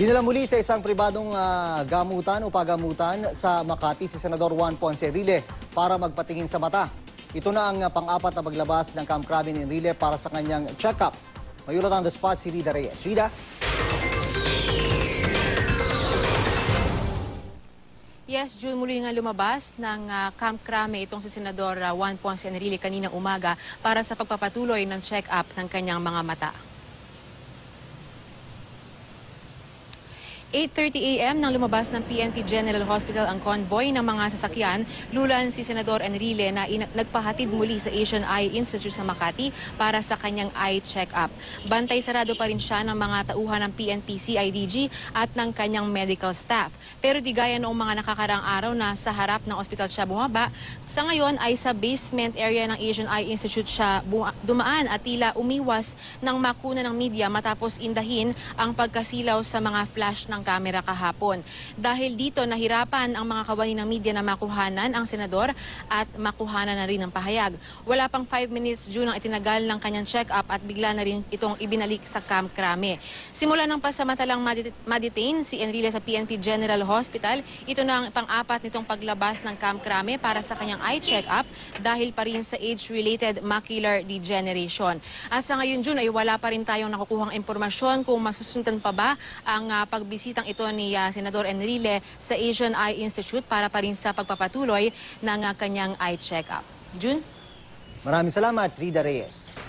Dinala muli sa isang pribadong gamutan o pagamutan sa Makati si Senador Juan Ponce Enrile para magpatingin sa mata. Ito na ang pang-apat na paglabas ng Camp Crame ni Enrile para sa kanyang check-up. Mayurot on the spot si Rida Reyes. Rida? Yes, June, muli nga lumabas ng Camp Crame itong si Senador Juan Ponce Enrile kaninang umaga para sa pagpapatuloy ng check-up ng kanyang mga mata. 8:30 a.m. nang lumabas ng PNP General Hospital ang convoy ng mga sasakyan, lulan si Senador Enrile na nagpahatid muli sa Asian Eye Institute sa Makati para sa kanyang eye check-up. Bantay sarado pa rin siya ng mga tauhan ng PNP CIDG at ng kanyang medical staff. Pero di gaya noong mga nakakaraang araw na sa harap ng ospital siya bumaba, sa ngayon ay sa basement area ng Asian Eye Institute siya dumaan at tila umiwas ng makuna ng media matapos indahin ang pagkasilaw sa mga flash ng kamera kahapon. Dahil dito nahirapan ang mga kawani ng media na makuhanan ang senador at makuhanan na rin ang pahayag. Wala pang 5 minutes June ang itinagal ng kanyang check-up at bigla na rin itong ibinalik sa Camp Crame. Simula ng pasamantalang ma-detain si Enrile sa PNP General Hospital, ito na ang pang-apat nitong paglabas ng Camp Crame para sa kanyang eye check-up dahil pa rin sa age-related macular degeneration. At sa ngayon June ay wala pa rin tayong nakukuhang impormasyon kung masusundan pa ba ang pagbisitang ito ni Senador Enrile sa Asian Eye Institute para pa rin sa pagpapatuloy ng kanyang eye check-up. June? Maraming salamat, Rida Reyes.